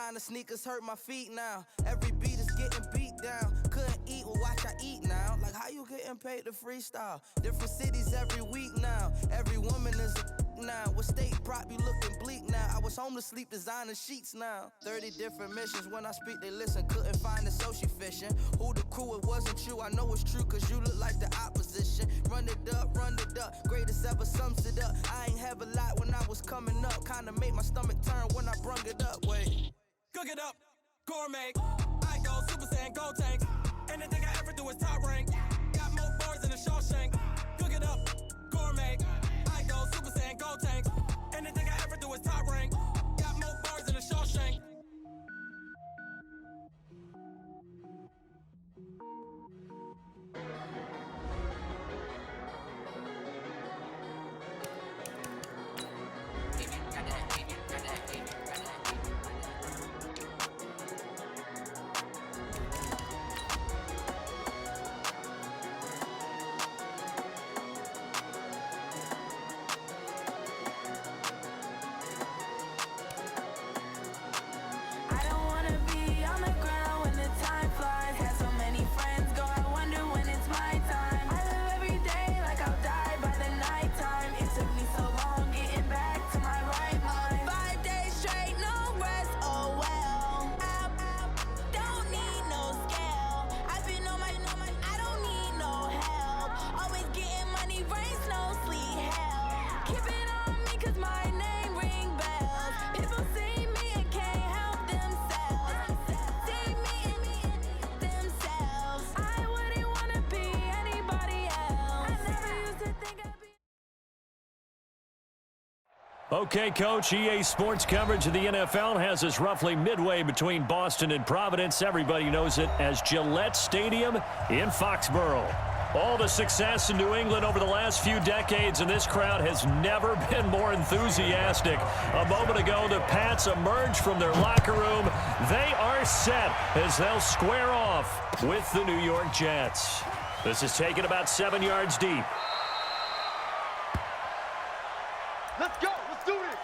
Designer sneakers hurt my feet now. Every beat is getting beat down. Couldn't eat, well watch I eat now. Like how you getting paid to freestyle? Different cities every week now. Every woman is a now. What state prop you looking bleak now? I was home to sleep designer sheets now. 30 different missions. When I speak they listen. Couldn't find it so she fishing. Who the crew, it wasn't you. I know it's true cause you look like the opposition. Run it up, greatest ever sums it up. I ain't have a lot when I was coming up. Kinda made my stomach turn when I brung it up. Wait. Cook it up, gourmet. I go Super Saiyan, Gold Tank. Anything I ever do is top rank. Got more bars than a Shawshank. Cook it up, gourmet. I go Super Saiyan, Gold Tank. Anything I ever do is top rank. Got more bars than a Shawshank. Okay, Coach, EA Sports coverage of the NFL has us roughly midway between Boston and Providence. Everybody knows it as Gillette Stadium in Foxborough. All the success in New England over the last few decades, and this crowd has never been more enthusiastic. A moment ago, the Pats emerged from their locker room. They are set as they'll square off with the New York Jets. This is taken about 7 yards deep. Let's go. Let's do this.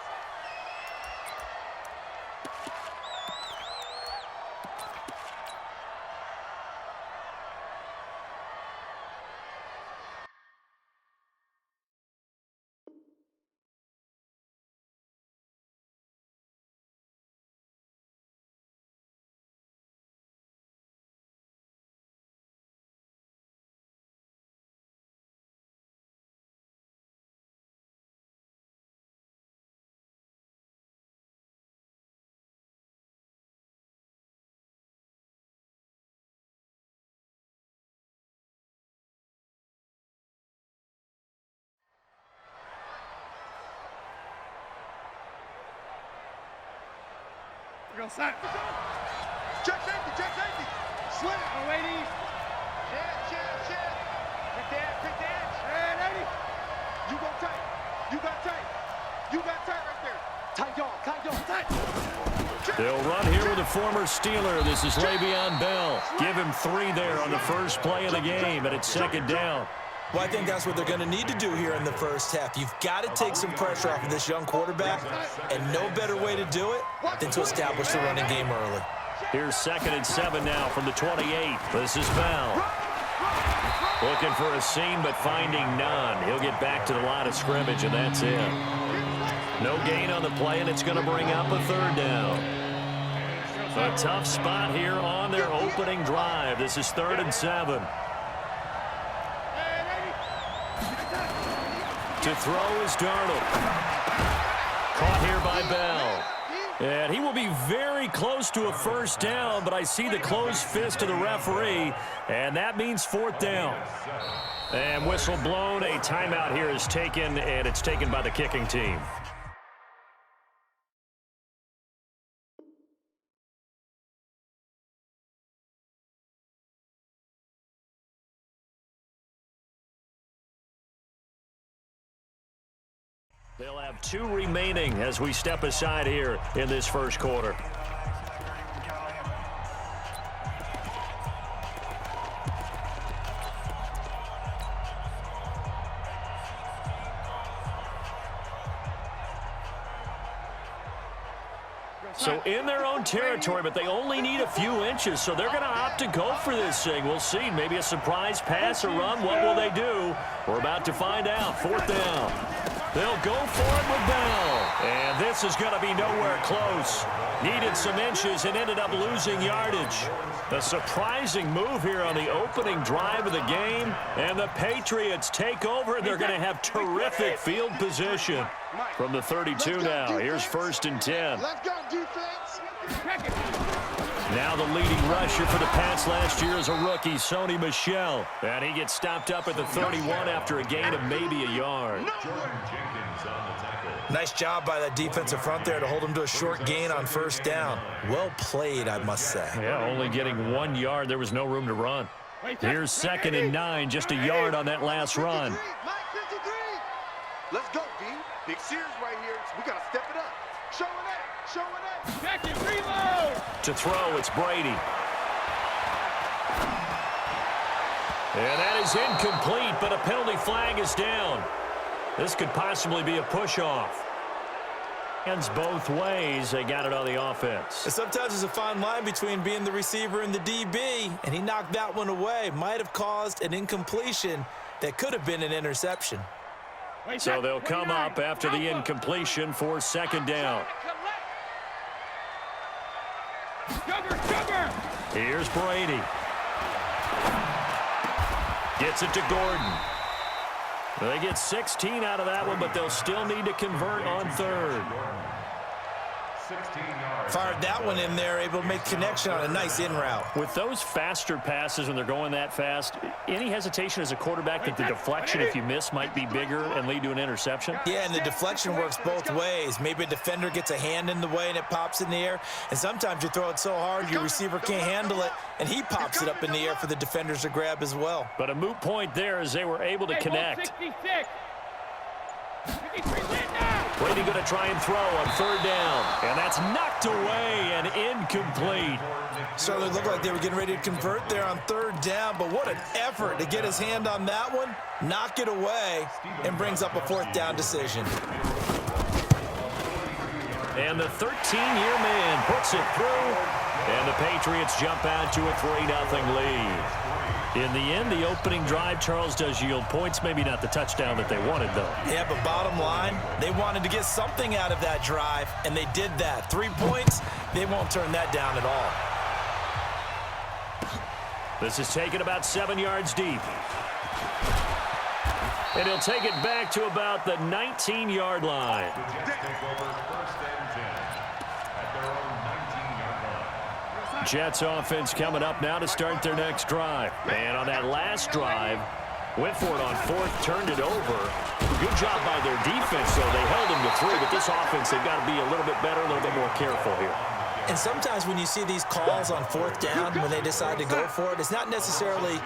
We're going to sack. Check safety. Slim. Oh, ladies. Shit. Pick that. And Eddie. You go tight. You got tight right there. Tight dog. Tight. They'll run here with a former Steeler. This is Le'Veon Bell. Give him 3 there on the first play of the game, and it's second down. Well, I think that's what they're going to need to do here in the first half. You've got to take some pressure off of this young quarterback, and no better way to do it than to establish the running game early. Here's 2nd and 7 now from the 28. This is Bell. Looking for a seam, but finding none. He'll get back to the line of scrimmage, and that's it. No gain on the play, and it's going to bring up a 3rd down. A tough spot here on their opening drive. This is 3rd and 7. To throw is Darnold. Caught here by Bell. And he will be very close to a first down, but I see the closed fist of the referee, and that means 4th down. And whistle blown. A timeout here is taken, and it's taken by the kicking team. They'll have 2 remaining as we step aside here in this first quarter. So in their own territory, but they only need a few inches, so they're going to opt to go for this thing. We'll see. Maybe a surprise pass or run. What will they do? We're about to find out. 4th down. They'll go for it with Bell. And this is going to be nowhere close. Needed some inches and ended up losing yardage. A surprising move here on the opening drive of the game. And the Patriots take over. They're going to have terrific field position. From the 32 now, here's 1st and 10. Let's go, defense. Now the leading rusher for the Pats last year is a rookie, Sony Michel. And he gets stopped up at the 31 after a gain of maybe a yard. Nice job by that defensive front there to hold him to a short gain on 1st down. Well played, I must say. Yeah, only getting 1 yard. There was no room to run. Here's 2nd and 9, just a yard on that last run. Let's go, D. Big Sears right here. We got to step it up. Showing up. Showing up. Back and reload. To throw, it's Brady. And that is incomplete, but a penalty flag is down. This could possibly be a push-off. Hands both ways. They got it on the offense. And sometimes there's a fine line between being the receiver and the DB, and he knocked that one away. Might have caused an incompletion that could have been an interception. So they'll come up after the incompletion for 2nd down. Here's Brady. Gets it to Gordon. They get 16 out of that one, but they'll still need to convert on 3rd. Fired that one in there, able to make connection on a nice in route. With those faster passes when they're going that fast, any hesitation as a quarterback that the deflection, if you miss, might be bigger and lead to an interception? Yeah, and the deflection works both ways. Maybe a defender gets a hand in the way and it pops in the air, and sometimes you throw it so hard your receiver can't handle it, and he pops it up in the air for the defenders to grab as well. But a moot point there as they were able to connect. Brady going to try and throw on 3rd down. And that's knocked away and incomplete. Certainly looked like they were getting ready to convert there on 3rd down, but what an effort to get his hand on that one, knock it away, and brings up a 4th down decision. And the 13-year man puts it through, and the Patriots jump out to a 3-0 lead. In the end, the opening drive, Charles, does yield points. Maybe not the touchdown that they wanted, though. Yeah, but bottom line, they wanted to get something out of that drive, and they did that. 3 points, they won't turn that down at all. This is taken about 7 yards deep. And he'll take it back to about the 19-yard line. Jets offense coming up now to start their next drive. And on that last drive, went for it on 4th, turned it over. Good job by their defense, though. They held them to 3, but this offense, they've got to be a little bit better, a little bit more careful here. And sometimes when you see these calls on 4th down, when they decide to go for it, it's not necessarily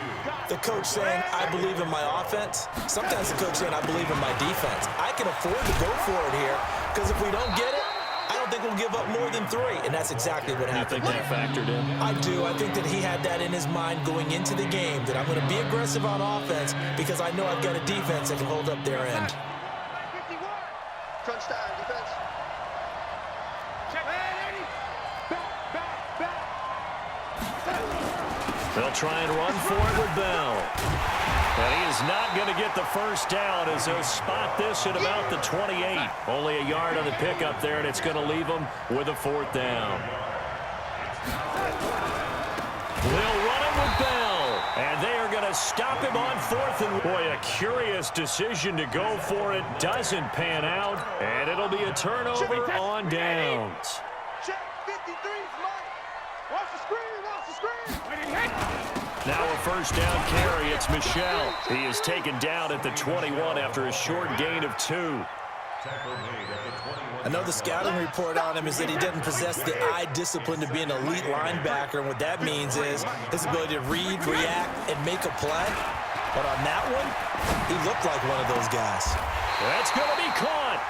the coach saying, I believe in my offense. Sometimes the coach saying, I believe in my defense. I can afford to go for it here, because if we don't get it, I don't think we'll give up more than 3, and that's exactly what happened. You think that factored in? I do. I think that he had that in his mind going into the game, that I'm going to be aggressive on offense because I know I've got a defense that can hold up their end. 51. Crunch time, defense. Check. Back. They'll try and run for it with Bell. And he is not going to get the 1st down as they'll spot this at about the 28. Only a yard on the pickup there, and it's going to leave them with a 4th down. They'll run it with Bell, and they are going to stop him on 4th. And boy, a curious decision to go for it. Doesn't pan out, and it'll be a turnover on downs. Check 53's money. Watch the screen, watch the screen. Now a 1st down carry. It's Michel. He is taken down at the 21 after a short gain of 2. I know the scouting report on him is that he doesn't possess the eye discipline to be an elite linebacker, and what that means is his ability to read, react, and make a play. But on that one, he looked like one of those guys. That's going to be caught.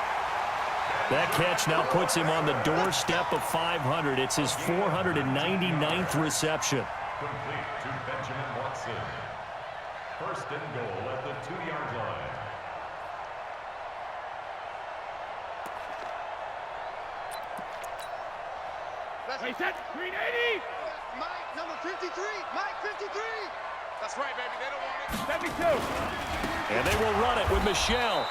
That catch now puts him on the doorstep of 500. It's his 499th reception. Complete to Benjamin Watson. 1st and goal at the 2-yard line. Wait, set. Green 80. Mike, number 53. Mike, 53. That's right, baby. They don't want it. 72. And they will run it with Michelle.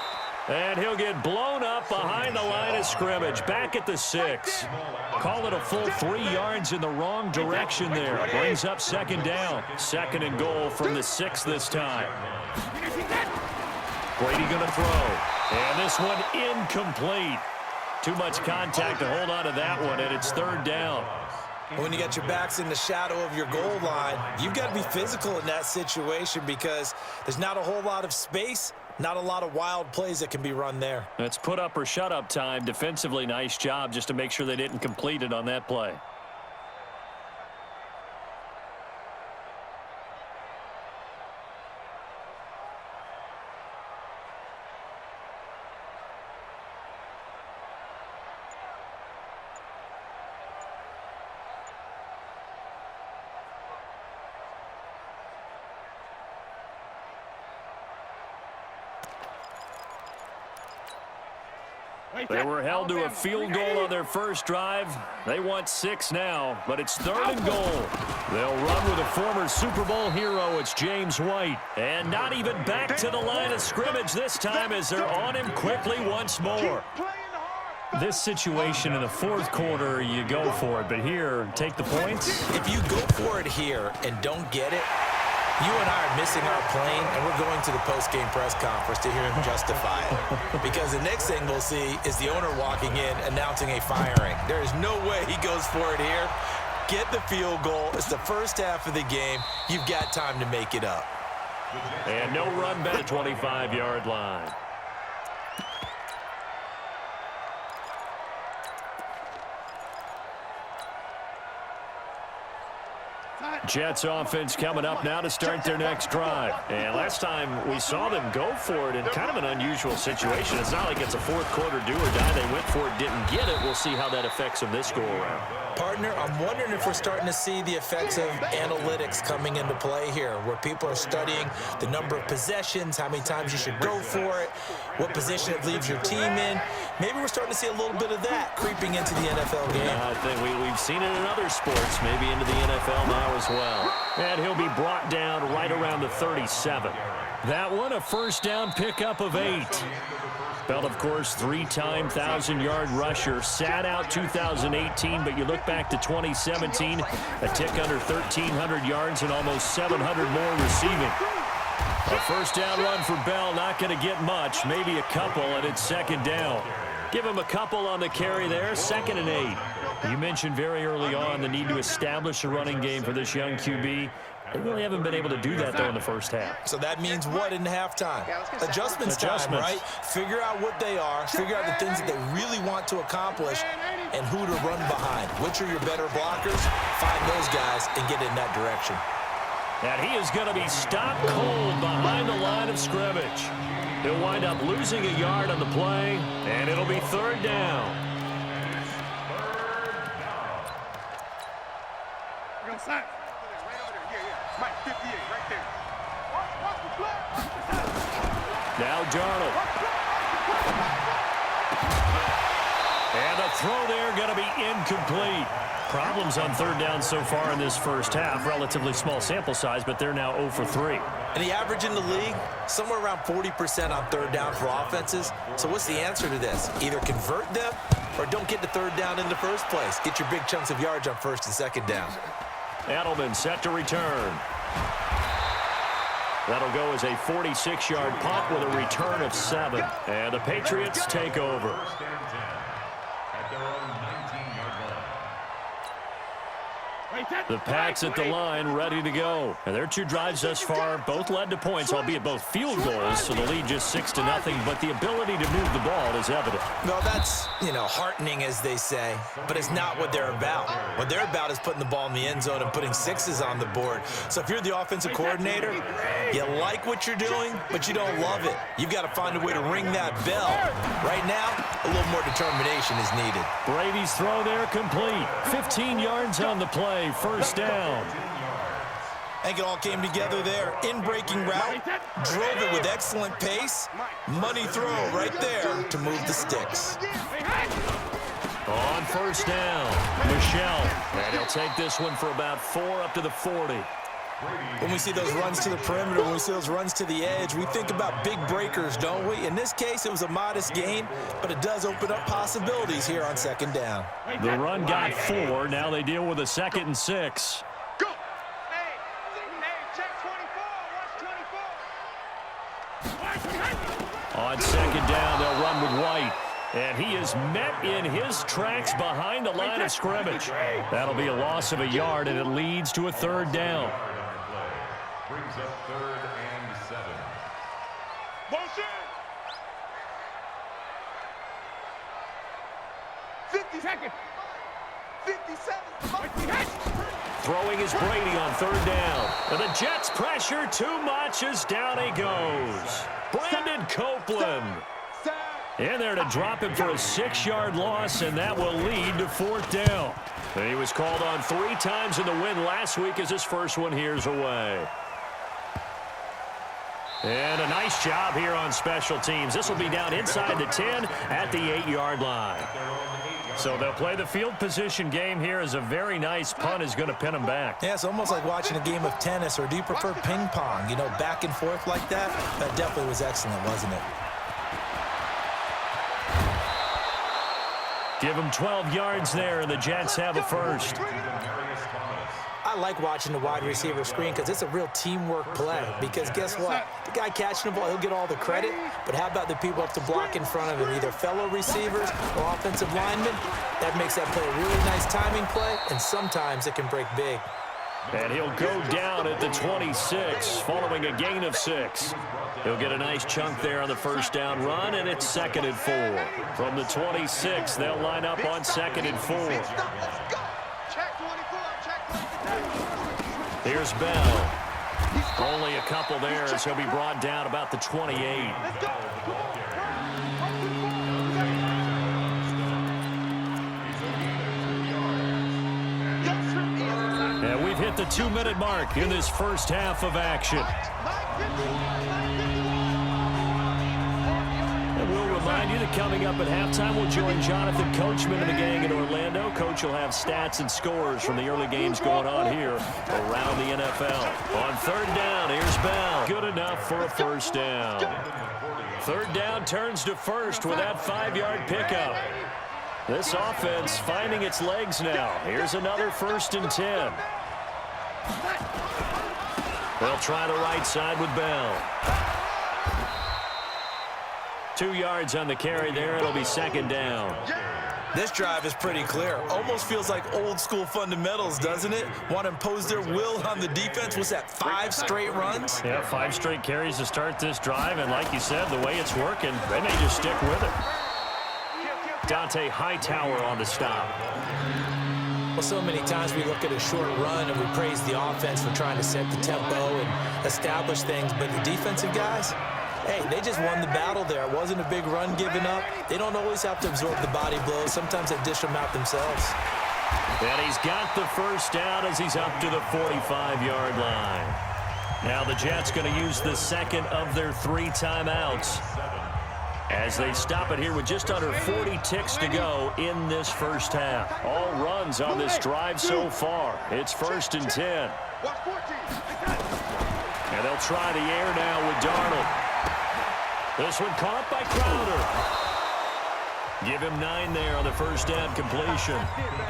And he'll get blown up behind the line of scrimmage. Back at the 6. Call it a full 3 yards in the wrong direction there. Brings up second down. 2nd and goal from the 6 this time. Brady going to throw. And this one incomplete. Too much contact to hold on to that one, and it's 3rd down. When you got your backs in the shadow of your goal line, you've got to be physical in that situation because there's not a whole lot of space, not a lot of wild plays that can be run there. It's put up or shut up time. Defensively, nice job just to make sure they didn't complete it on that play. They were held to a field goal on their first drive. They want 6 now, but it's 3rd and goal. They'll run with a former Super Bowl hero. It's James White. And not even back to the line of scrimmage this time as they're on him quickly once more. This situation in the 4th quarter, you go for it. But here, take the points. If you go for it here and don't get it, you and I are missing our plane, and we're going to the post-game press conference to hear him justify it. Because the next thing we'll see is the owner walking in, announcing a firing. There is no way he goes for it here. Get the field goal. It's the first half of the game. You've got time to make it up. And no run back at the 25-yard line. Jets offense coming up now to start their next drive. And last time we saw them go for it in kind of an unusual situation. It's not like it's a 4th quarter do or die. They went for it, didn't get it. We'll see how that affects them this go-around. Partner, I'm wondering if we're starting to see the effects of analytics coming into play here, where people are studying the number of possessions, how many times you should go for it, what position it leaves your team in. Maybe we're starting to see a little bit of that creeping into the NFL game. I think we've seen it in other sports, maybe into the NFL now as well. And he'll be brought down right around the 37. That one, a first down pickup of 8. Bell, of course, 3-time 1,000-yard rusher. Sat out 2018, but you look back to 2017, a tick under 1,300 yards and almost 700 more receiving. A first down run for Bell, not going to get much, maybe a couple, and it's 2nd down. Give him a couple on the carry there, 2nd and 8. You mentioned very early on the need to establish a running game for this young QB. They really haven't been able to do that, though, in the first half. So that means what in halftime? Adjustments time, right? Figure out what they are, figure out the things that they really want to accomplish, and who to run behind. Which are your better blockers? Find those guys and get in that direction. And he is going to be stopped cold behind the line of scrimmage. He'll wind up losing a yard on the play, and it'll be 3rd down. We're going to sack. Mike, 58, right there. Watch the flag. Now Darnold. And the throw there going to be incomplete. Problems on 3rd down so far in this first half. Relatively small sample size, but they're now 0 for 3. And the average in the league, somewhere around 40% on 3rd down for offenses. So what's the answer to this? Either convert them or don't get to 3rd down in the first place. Get your big chunks of yards on 1st and 2nd down. Edelman set to return. That'll go as a 46-yard punt with a return of 7. And the Patriots take over. The Pats at the line, ready to go. And their 2 drives thus far both led to points, albeit both field goals, so the lead just 6-0, but the ability to move the ball is evident. Well, that's, heartening, as they say, but it's not what they're about. What they're about is putting the ball in the end zone and putting 6s on the board. So if you're the offensive coordinator, you like what you're doing, but you don't love it. You've got to find a way to ring that bell. Right now, a little more determination is needed. Brady's throw there complete. 15 yards on the play, first down. I think it all came together there. In-breaking route, drove it with excellent pace. Money throw right there to move the sticks. On first down, Michelle. And he'll take this one for about 4 up to the 40. When we see those runs to the perimeter, when we see those runs to the edge, we think about big breakers, don't we? In this case, it was a modest gain, but it does open up possibilities here on second down. The run got 4. Now they deal with a 2nd and 6. Go! Hey, check 24. Watch 24. On second down, they'll run with White. And he is met in his tracks behind the line of scrimmage. That'll be a loss of a yard, and it leads to a 3rd down. Brings up 3rd and 7. Motion! 50 seconds. 57. Throwing is Brady on 3rd down. And the Jets pressure too much as down he goes. Brandon Copeland in there to drop him for a 6-yard loss, and that will lead to 4th down. And he was called on 3 times in the win last week as his first one here's away. And a nice job here on special teams. This will be down inside the 10 at the 8-yard line. So they'll play the field position game here as a very nice punt is going to pin them back. Yeah, it's almost like watching a game of tennis, or do you prefer ping pong? You know, back and forth like that? That definitely was excellent, wasn't it? Give them 12 yards there, and the Jets have a first. I like watching the wide receiver screen because it's a real teamwork play. Because guess what? The guy catching the ball, he'll get all the credit. But how about the people up to block in front of him, either fellow receivers or offensive linemen? That makes that play a really nice timing play, and sometimes it can break big. And he'll go down at the 26 following a gain of 6. He'll get a nice chunk there on the first down run, and it's 2nd and 4. From the 26, they'll line up on 2nd and 4. Here's Bell. Only a couple there as he'll be brought down about the 28. And we've hit the 2-minute mark in this first half of action. And we'll remind you that coming up at halftime, we'll join Jonathan Coachman and the gang in Orlando. Coach will have stats and scores from the early games going on here around the NFL. On 3rd down, here's Bell. Good enough for a first down. 3rd down turns to first with that 5-yard pickup. This offense finding its legs now. Here's another 1st and 10. They'll try the right side with Bell. 2 yards on the carry there. It'll be 2nd down. This drive is pretty clear. Almost feels like old school fundamentals, doesn't it? Want to impose their will on the defense. Was that 5 straight runs? Yeah, 5 straight carries to start this drive. And like you said, the way it's working, they may just stick with it. Dante Hightower on the stop. Well, so many times we look at a short run and we praise the offense for trying to set the tempo and establish things, but the defensive guys, hey, they just won the battle there. It wasn't a big run given up. They don't always have to absorb the body blows. Sometimes they dish them out themselves. And he's got the first down as he's up to the 45-yard line. Now the Jets going to use the 2nd of their 3 timeouts as they stop it here with just under 40 ticks to go in this first half. All runs on this drive so far. It's 1st and 10. And they'll try the air now with Darnold. This one caught by Crowder. Give him 9 there on the first down completion.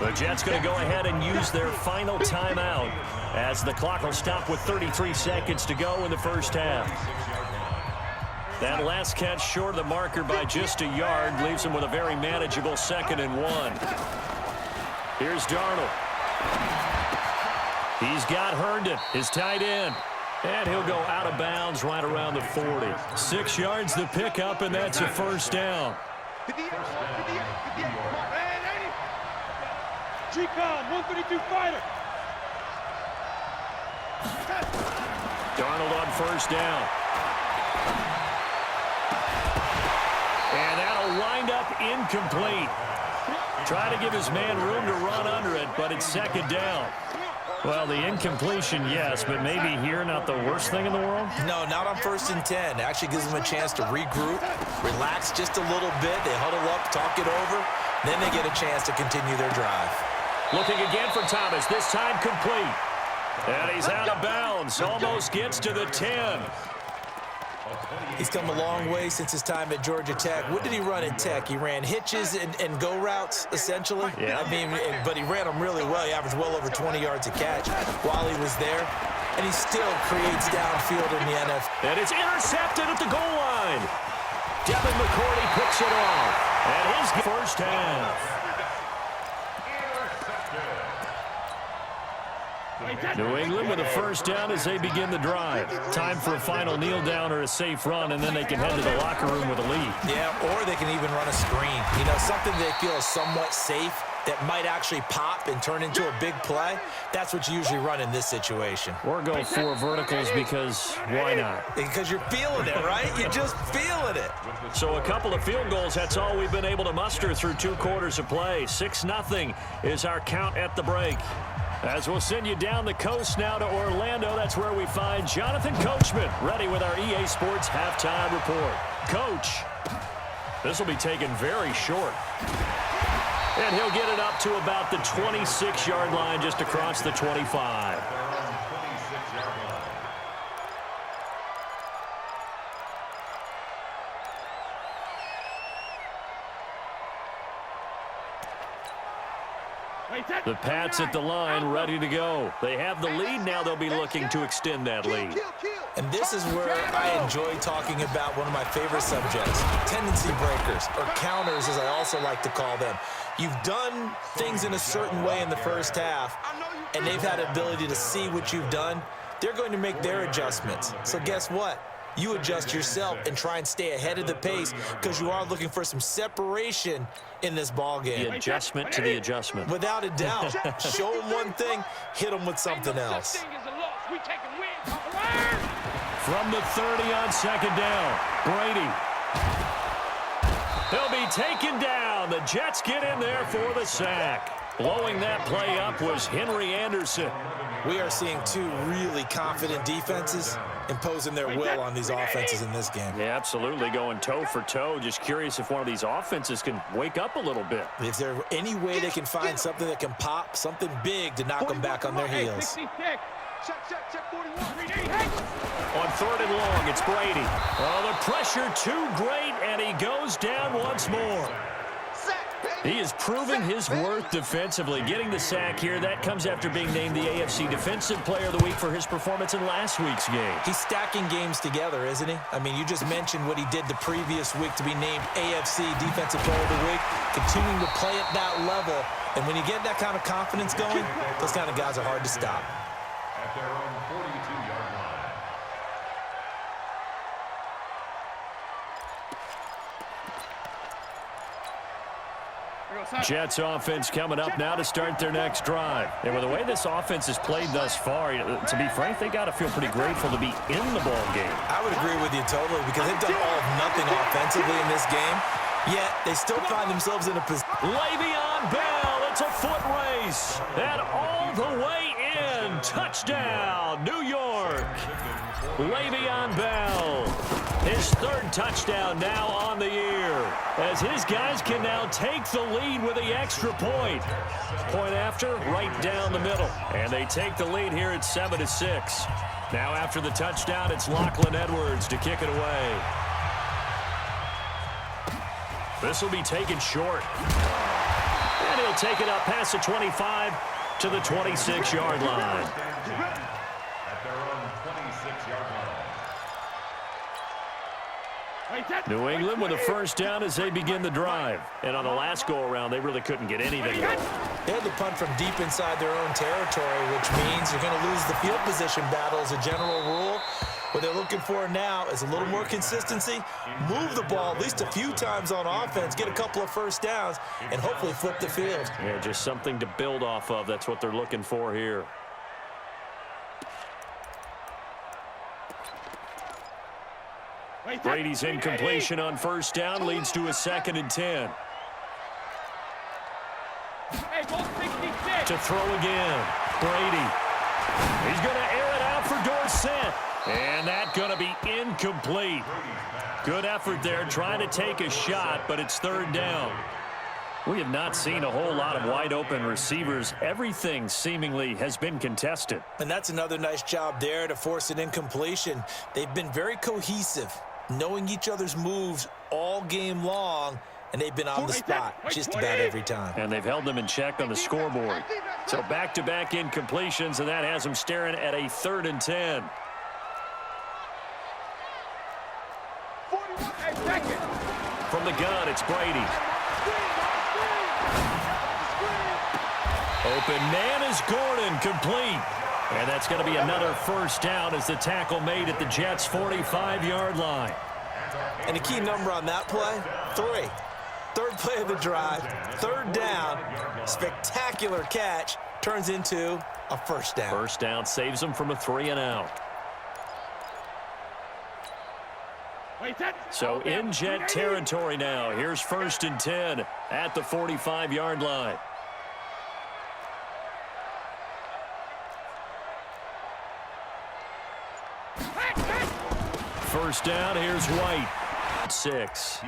The Jets going to go ahead and use their final timeout as the clock will stop with 33 seconds to go in the first half. That last catch short of the marker by just a yard leaves him with a very manageable 2nd and 1. Here's Darnold. He's got Herndon, his tight end. And he'll go out of bounds right around the 40. 6 yards the pickup, and that's a first down. G-Con, 132 fighter. Darnold on first down. And that'll wind up incomplete. Try to give his man room to run under it, but it's 2nd down. Well, the incompletion, yes, but maybe here not the worst thing in the world? No, not on 1st and 10. It actually gives them a chance to regroup, relax just a little bit. They huddle up, talk it over. Then they get a chance to continue their drive. Looking again for Thomas, this time complete. And he's out of bounds, almost gets to the 10. He's come a long way since his time at Georgia Tech. What did he run at Tech? He ran hitches and go routes, essentially. Yeah. I mean, but he ran them really well. He averaged well over 20 yards a catch while he was there. And he still creates downfield in the NFL. And it's intercepted at the goal line. Devin McCourty picks it off. And his first half. New England with a first down as they begin the drive. Time for a final kneel down or a safe run, and then they can head to the locker room with a lead. Yeah, or they can even run a screen. You know, something they feel is somewhat safe that might actually pop and turn into a big play. That's what you usually run in this situation. Or go 4 verticals because why not? Because you're feeling it, right? You're just feeling it. So a couple of field goals, that's all we've been able to muster through 2 quarters of play. 6-0 is our count at the break. As we'll send you down the coast now to Orlando, that's where we find Jonathan Coachman, ready with our EA Sports halftime report. Coach, this will be taken very short. And he'll get it up to about the 26-yard line, just across the 25. The Pats at the line, ready to go. They have the lead. Now they'll be looking to extend that lead. And this is where I enjoy talking about one of my favorite subjects, tendency breakers, or counters as I also like to call them. You've done things in a certain way in the first half, and they've had the ability to see what you've done. They're going to make their adjustments. So guess what? You adjust yourself and try and stay ahead of the pace because you are looking for some separation in this ball game. The adjustment to the adjustment. Without a doubt. Show them one thing, hit them with something else. From the 30 on second down, Brady. He'll be taken down. The Jets get in there for the sack. Blowing that play up was Henry Anderson. We are seeing 2 really confident defenses imposing their will on these offenses in this game. Yeah, absolutely, going toe for toe. Just curious if one of these offenses can wake up a little bit. If there's any way they can find something that can pop, something big to knock them back on their heels. On 3rd and long, it's Brady. Oh, the pressure too great, and he goes down once more. He is proving his worth defensively. Getting the sack here, that comes after being named the AFC Defensive Player of the Week for his performance in last week's game. He's stacking games together, isn't he? I mean, you just mentioned what he did the previous week to be named AFC Defensive Player of the Week, continuing to play at that level. And when you get that kind of confidence going, those kind of guys are hard to stop. At their own 42-yard line. Jets offense coming up now to start their next drive. And with the way this offense has played thus far, to be frank, they got to feel pretty grateful to be in the ball game. I would agree with you totally because they've done all of nothing offensively in this game, yet they still find themselves in a position. Le'Veon Bell, it's a foot race. And all the way in. Touchdown, New York. Le'Veon Bell. His 3rd touchdown now on the year, as his guys can now take the lead with the extra point. Point after, right down the middle. And they take the lead here at 7-6. Now after the touchdown, it's Lachlan Edwards to kick it away. This will be taken short. And he'll take it up past the 25 to the 26-yard line. At their own 26-yard line. New England with a first down as they begin the drive. And on the last go-around, they really couldn't get anything going. They had to punt from deep inside their own territory, which means you're going to lose the field position battle as a general rule. What they're looking for now is a little more consistency, move the ball at least a few times on offense, get a couple of first downs, and hopefully flip the field. Yeah, just something to build off of. That's what they're looking for here. Brady's incompletion on first down leads to a 2nd and 10. To throw again. Brady. He's going to air it out for Dorsett. And that's going to be incomplete. Good effort there trying to take a shot, but it's 3rd down. We have not seen a whole lot of wide-open receivers. Everything seemingly has been contested. And that's another nice job there to force an incompletion. They've been very cohesive, knowing each other's moves all game long, and they've been on the spot just about every time. And they've held them in check on the scoreboard. So back-to-back incompletions, and that has them staring at a 3rd and 10. From the gun, it's Brady. Open man is Gordon, complete. And that's going to be another first down as the tackle made at the Jets' 45-yard line. And the key number on that play, 3. Third play of the drive, 3rd down, spectacular catch, turns into a first down. First down saves them from a 3-and-out. So in Jet territory now. Here's 1st and 10 at the 45-yard line. First down, here's White. 6.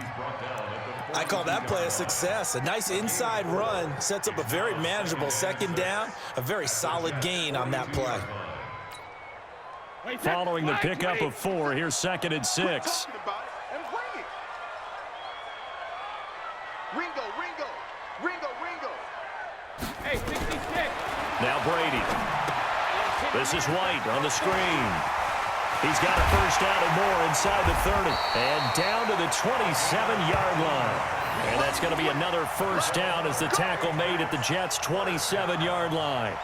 I call that play a success. A nice inside run sets up a very manageable 2nd down, a very solid gain on that play. Following the pickup of 4, here's 2nd and 6. Hey, 66. Now Brady. This is White on the screen. He's got a first down and more inside the 30. And down to the 27-yard line. And that's going to be another first down as the tackle made at the Jets' 27-yard line.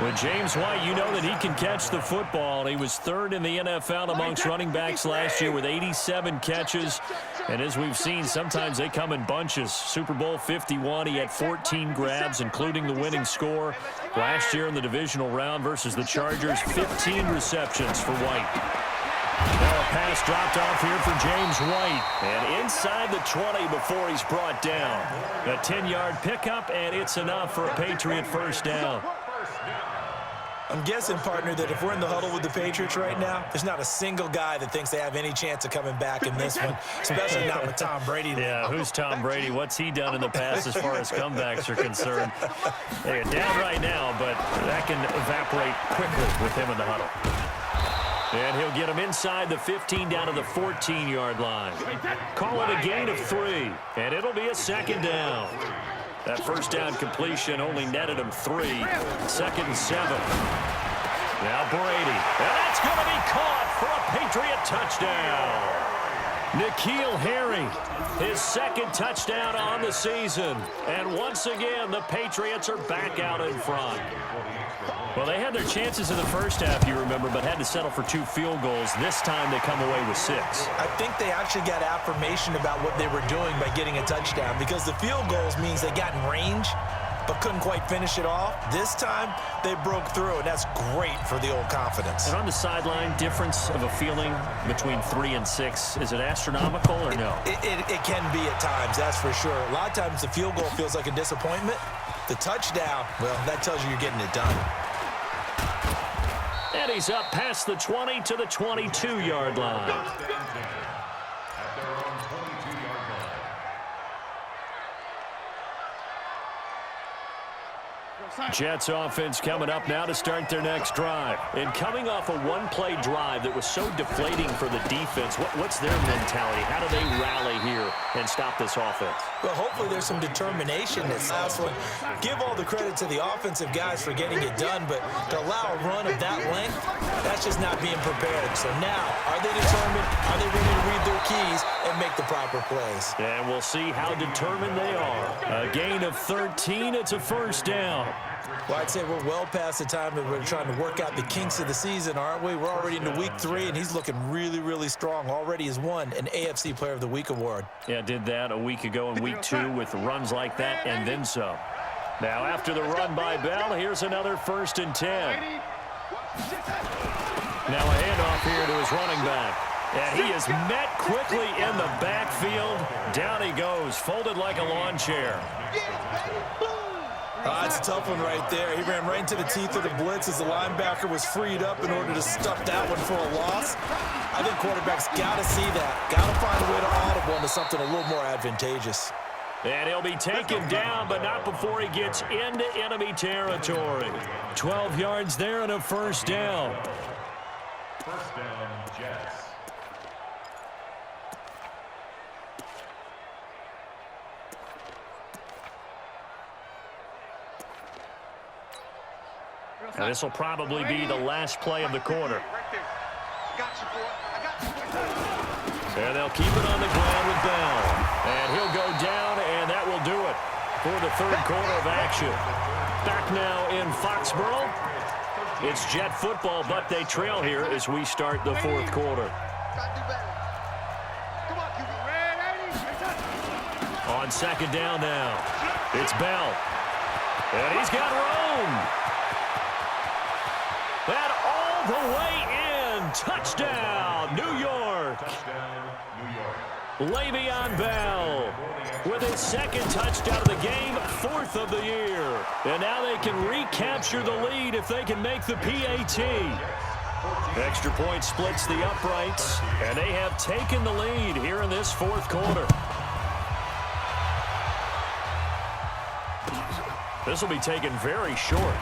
With James White, you know that he can catch the football. He was 3rd in the NFL amongst running backs last year with 87 catches. And as we've seen, sometimes they come in bunches. Super Bowl 51, he had 14 grabs, including the winning score. Last year in the divisional round versus the Chargers, 15 receptions for White. Now a pass dropped off here for James White. And inside the 20 before he's brought down. A 10-yard pickup, and it's enough for a Patriot first down. I'm guessing, partner, that if we're in the huddle with the Patriots right now, there's not a single guy that thinks they have any chance of coming back in this one, especially not with Tom Brady. Yeah, who's Tom Brady? What's he done in the past as far as comebacks are concerned? They're down right now, but that can evaporate quickly with him in the huddle. And he'll get him inside the 15 down to the 14-yard line. Call it a gain of 3, and it'll be a 2nd down. That first down completion only netted him 3. 2nd and 7. Now Brady. And that's going to be caught for a Patriot touchdown. N'Keal Harry, his 2nd touchdown on the season. And once again, the Patriots are back out in front. Well, they had their chances in the first half, you remember, but had to settle for 2 field goals. This time they come away with 6. I think they actually got affirmation about what they were doing by getting a touchdown, because the field goals means they got in range but couldn't quite finish it off. This time they broke through, and that's great for the old confidence. And on the sideline, difference of a feeling between 3 and 6, is it astronomical or no? It can be at times, that's for sure. A lot of times the field goal feels like a disappointment. The touchdown, well, that tells you you're getting it done. And he's up past the 20 to the 22-yard line. At their own 22-yard line. Jets offense coming up now to start their next drive. And coming off a one-play drive that was so deflating for the defense, what's their mentality? How do they rally here and stop this offense? Well, hopefully there's some determination this last one. Give all the credit to the offensive guys for getting it done, but to allow a run of that length, that's just not being prepared. So now, are they determined? Are they ready to read their keys and make the proper plays? And we'll see how determined they are. A gain of 13, it's a first down. Well, I'd say we're well past the time that we're trying to work out the kinks of the season, aren't we? We're already into week 3, and he's looking really, really strong. Already has won an AFC Player of the Week award. Yeah, did that a week ago in week 2 with runs like that and then some. Now, after the run by Bell, here's another 1st and 10. Now a handoff here to his running back. And he is met quickly in the backfield. Down he goes, folded like a lawn chair. It's a tough one right there. He ran right into the teeth of the blitz as the linebacker was freed up in order to stuff that one for a loss. I think quarterbacks got to see that. Got to find a way to audible into something a little more advantageous. And he'll be taken down, but not before he gets into enemy territory. 12 yards there and a first down. First down, Jets. And this will probably be the last play of the quarter. And they'll keep it on the ground with Bell. And he'll go down, and that will do it for the third quarter of action. Back now in Foxborough. It's Jet football, but they trail here as we start the fourth quarter. On second down now, it's Bell. And he's got room. And all the way in. Touchdown, New York. Touchdown, New York. Le'Veon Bell with his second touchdown of the game, fourth of the year. And now they can recapture the lead if they can make the PAT. Extra point splits the uprights, and they have taken the lead here in this fourth quarter. This will be taken very short.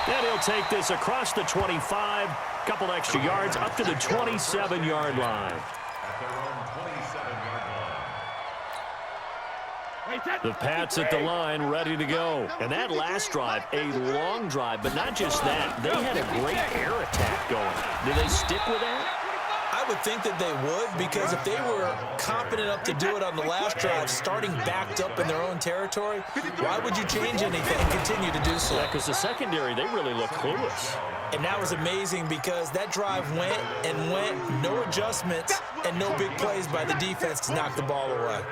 And he'll take this across the 25, couple extra yards up to the 27-yard line. At their own 27-yard line. The Pats at the line ready to go. And that last drive, a long drive, but not just that. They had a great air attack going. Do they stick with that? I would think that they would, because if they were confident enough to do it on the last drive, starting backed up in their own territory, why would you change anything and continue to do so? Yeah, because the secondary, they really look clueless. And that was amazing because that drive went and went, no adjustments, and no big plays by the defense to knock the ball away.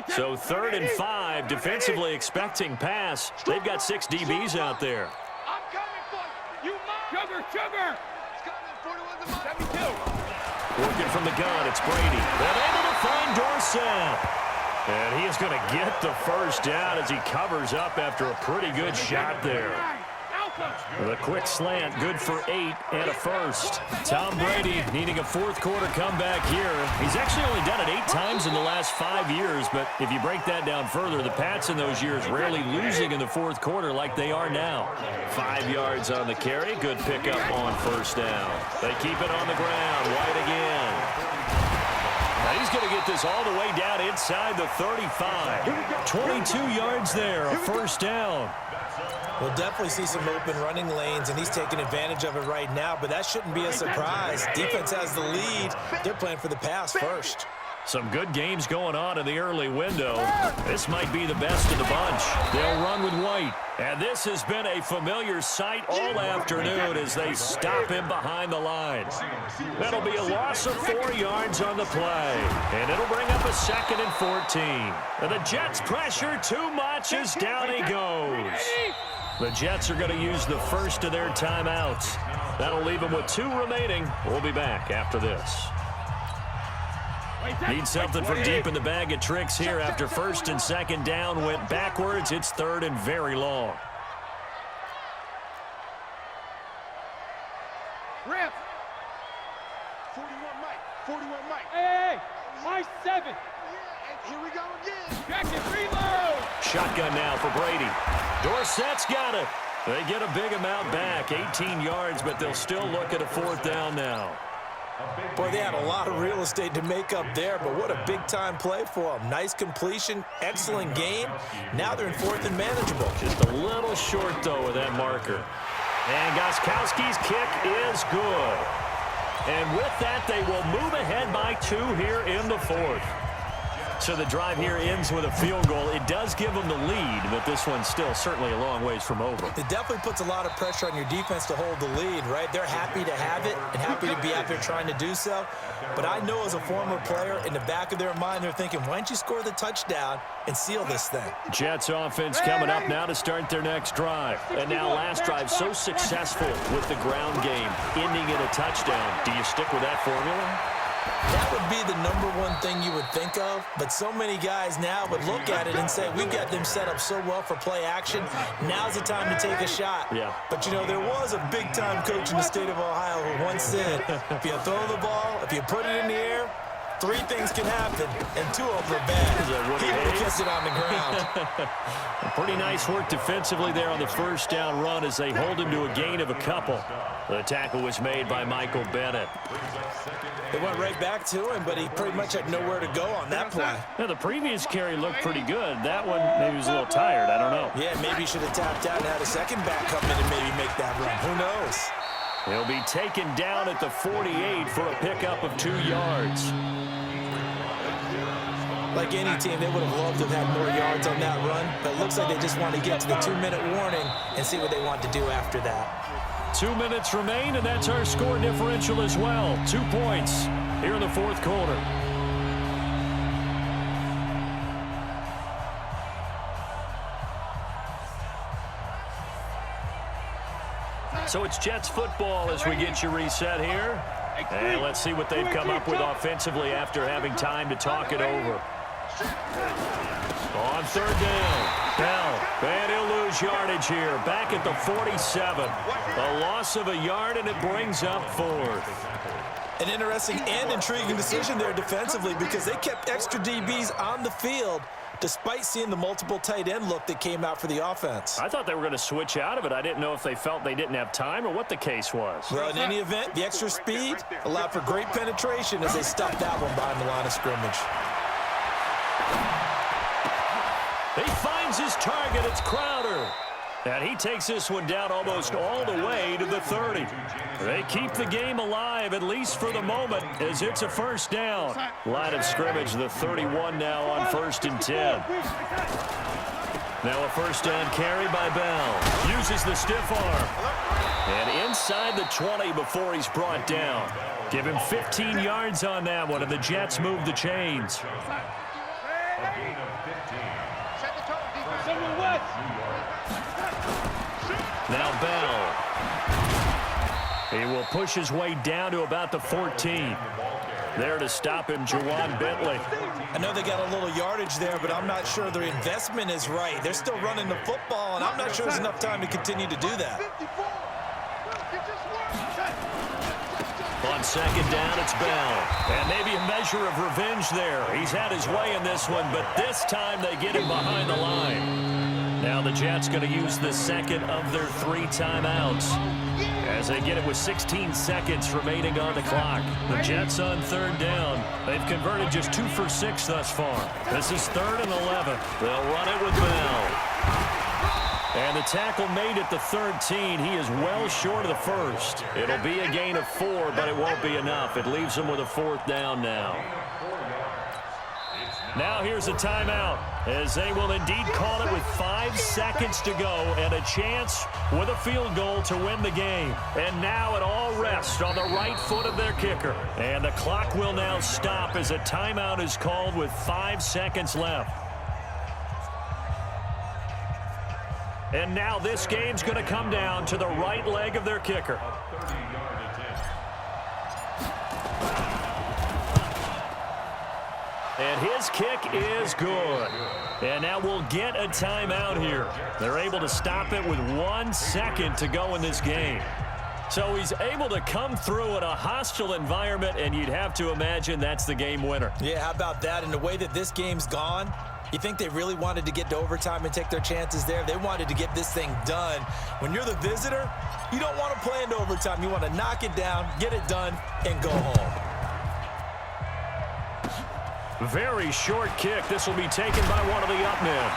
So 3rd and 5, defensively expecting pass. They've got 6 DBs out there. I'm coming for you. Sugar. 72. Working from the gun, it's Brady. They're able to find Dorsett. And he is going to get the first down as he covers up after a pretty good shot there. The quick slant, good for 8 and a first. Tom Brady needing a fourth quarter comeback here. He's actually only done it 8 times in the last 5 years, but if you break that down further, the Pats in those years rarely losing in the fourth quarter like they are now. 5 yards on the carry, good pickup on first down. They keep it on the ground, White again. Now he's going to get this all the way down inside the 35. 22 yards there, a first down. We'll definitely see some open running lanes, and he's taking advantage of it right now, but that shouldn't be a surprise. Defense has the lead. They're playing for the pass first. Some good games going on in the early window. This might be the best of the bunch. They'll run with White. And this has been a familiar sight all afternoon as they stop him behind the line. That'll be a loss of 4 yards on the play. And it'll bring up a 2nd and 14. And the Jets pressure too much as down he goes. The Jets are going to use the first of their timeouts. That'll leave them with 2 remaining. We'll be back after this. Need something from deep in the bag of tricks here after 1st and 2nd down went backwards. It's 3rd and very long. Rip. 41 Mike. Hey, my 7. Here we go again. Jacket, reload. Shotgun now for Brady. Dorsett's got it. They get a big amount back, 18 yards, but they'll still look at a 4th down now. Boy, they had a lot of real estate to make up there, but what a big-time play for them. Nice completion, excellent game. Now they're in 4th and manageable. Just a little short, though, with that marker. And Gostkowski's kick is good. And with that, they will move ahead by 2 here in the 4th. So the drive here ends with a field goal. It does give them the lead, but this one's still certainly a long ways from over. It definitely puts a lot of pressure on your defense to hold the lead, right? They're happy to have it and happy to be out there trying to do so. But I know as a former player, in the back of their mind, they're thinking, why don't you score the touchdown and seal this thing? Jets offense coming up now to start their next drive. And now last drive so successful with the ground game, ending in a touchdown. Do you stick with that formula? That would be the number one thing you would think of, but so many guys now would look at it and say, we've got them set up so well for play action. Now's the time to take a shot. Yeah. But, you know, there was a big-time coach in the state of Ohio who once said, if you throw the ball, if you put it in the air, 3 things can happen, and 2 of them are bad. He would have kept it on the ground. Pretty nice work defensively there on the first down run as they hold him to a gain of a couple. The tackle was made by Michael Bennett. It went right back to him, but he pretty much had nowhere to go on that play. Now, the previous carry looked pretty good. That one, maybe he was a little tired. I don't know. Yeah, maybe he should have tapped out and had a second back come in and maybe make that run. Who knows? He'll be taken down at the 48 for a pickup of 2 yards. Like any team, they would have loved to have had more yards on that run, but it looks like they just want to get to the 2-minute warning and see what they want to do after that. 2 minutes remain, and that's our score differential as well. 2 points here in the fourth quarter. So it's Jets football as we get you reset here. And let's see what they've come up with offensively after having time to talk it over. On third down, Bell, and he'll lose yardage here. Back at the 47. A loss of a yard, and it brings up 4th. An interesting and intriguing decision there defensively because they kept extra DBs on the field despite seeing the multiple tight end look that came out for the offense. I thought they were going to switch out of it. I didn't know if they felt they didn't have time or what the case was. Well, in any event, the extra speed allowed for great penetration as they stopped that one behind the line of scrimmage. He finds his target. It's Crowder. And he takes this one down almost all the way to the 30. They keep the game alive, at least for the moment, as it's a first down. Line of scrimmage, the 31 now on 1st and 10. Now a first down carry by Bell. Uses the stiff arm. And inside the 20 before he's brought down. Give him 15 yards on that one, and the Jets move the chains. Now Bell. He will push his way down to about the 14. There to stop him, Juwan Bentley. I know they got a little yardage there, but I'm not sure their investment is right. They're still running the football, and I'm not sure there's enough time to continue to do that. On second down, it's Bell. And maybe a measure of revenge there. He's had his way in this one, but this time they get him behind the line. Now the Jets going to use the second of their 3 timeouts as they get it with 16 seconds remaining on the clock. The Jets on third down. They've converted just 2 for 6 thus far. This is 3rd and 11. They'll run it with Bell. And the tackle made at the 13. He is well short of the first. It'll be a gain of 4, but it won't be enough. It leaves them with a 4th down now. Now here's a timeout, as they will indeed call it with 5 seconds to go and a chance with a field goal to win the game. And now it all rests on the right foot of their kicker. And the clock will now stop as a timeout is called with 5 seconds left. And now this game's going to come down to the right leg of their kicker. And his kick is good. And now we'll get a timeout here. They're able to stop it with 1 second to go in this game. So he's able to come through in a hostile environment, and you'd have to imagine that's the game winner. Yeah, how about that? And the way that this game's gone, you think they really wanted to get to overtime and take their chances there? They wanted to get this thing done. When you're the visitor, you don't want to play into overtime. You want to knock it down, get it done, and go home. Very short kick. This will be taken by one of the up men.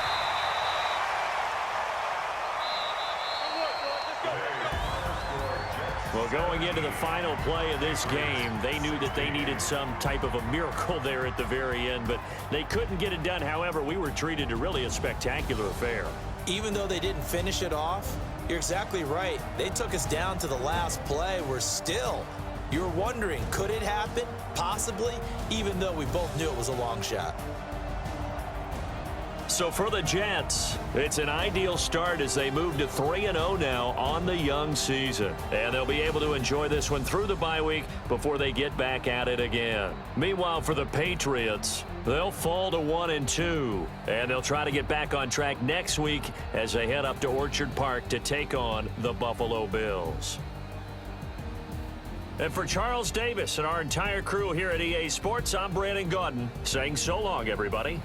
Well, going into the final play of this game, they knew that they needed some type of a miracle there at the very end, but they couldn't get it done. However, we were treated to really a spectacular affair. Even though they didn't finish it off, you're exactly right. They took us down to the last play. We're still, you're wondering, could it happen? Possibly, even though we both knew it was a long shot. So for the Jets, it's an ideal start as they move to 3-0 now on the young season. And they'll be able to enjoy this one through the bye week before they get back at it again. Meanwhile, for the Patriots, they'll fall to 1-2. And they'll try to get back on track next week as they head up to Orchard Park to take on the Buffalo Bills. And for Charles Davis and our entire crew here at EA Sports, I'm Brandon Gaudin saying so long, everybody.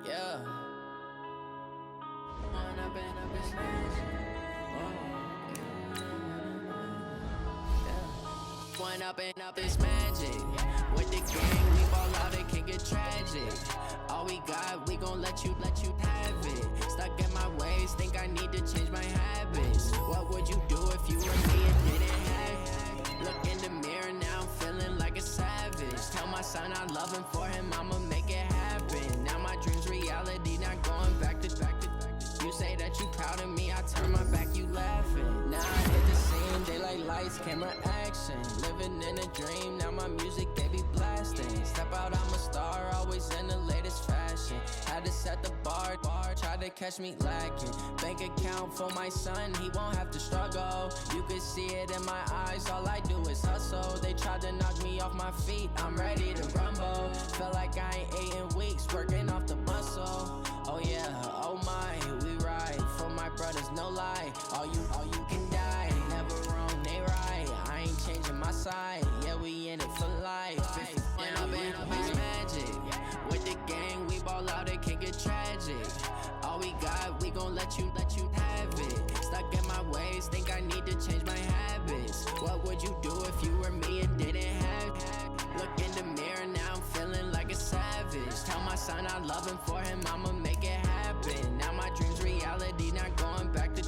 Yeah. One up and up is magic. With the gang, we ball out, it can get tragic. All we got, we gon' let you have it. Stuck in my ways, think I need to change my habits. What would you do if you were me and didn't have it? Look in the mirror now, I'm feeling like a savage. Tell my son I love him, for him I'ma make it happen. Now my dream's reality, not going back to. You say that you proud of me, I turn my back, you laughing. Now I hit the scene, daylight lights, camera action. Living in a dream, now my music, they be blasting. Step out, I'm a star, always in the latest fashion. Had to set the bar, tried to catch me lacking. Bank account for my son, he won't have to struggle. You can see it in my eyes, all I do is hustle. They tried to knock me off my feet, I'm ready to rumble. Feel like I ain't ate in weeks, working off the muscle. Oh yeah, oh my, we ride for my brothers, no lie. All you can die, never wrong, they right. I ain't changing my side, yeah, we in it for life. When I've been it's magic. With the gang, we ball out, it can get tragic. All we got, we gon' let you have it. Stuck in my ways, think I need to change my habits. What would you do if you were me and didn't have it? Look in the mirror, now I'm feeling like a savage. Tell my son I love him, for him I'ma make it happen. Now my dream's reality, not going back to.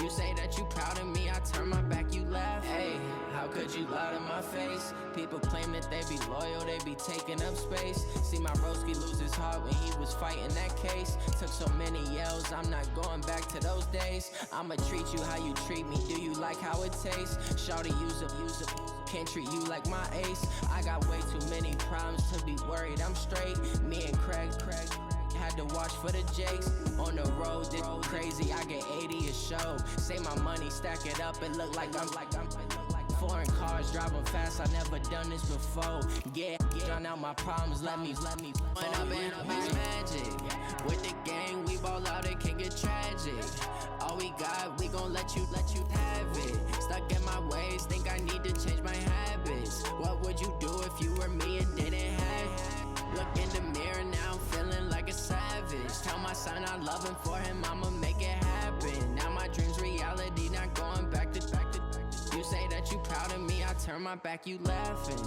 You say that you proud of me, I turn my back, you laugh. Hey, how could you lie to my face? People claim that they be loyal, they be taking up space. See my broski lose his heart when he was fighting that case. Took so many yells, I'm not going back to those days. I'ma treat you how you treat me, do you like how it tastes? Shawty, use up, can't treat you like my ace. I got way too many problems to be worried, I'm straight. Me and Craig had to watch for the Jakes. On the road, this crazy, I get 80 a show. Say my money, stack it up, it look like I'm foreign cars, driving fast, I never done this before. Yeah, drown out my problems, let me. When I've been it's magic. With the gang, we ball out, it can get tragic. All we got, we gon' let you have it. Stuck in my ways, think I need to change my habits. What would you do if you were me and didn't have it? Look in the mirror, now I'm feeling like a savage. Tell my son I love him, for him I'ma make it happen. Now my dream's reality, not going back to. You say that you proud of me, I turn my back, you laughing.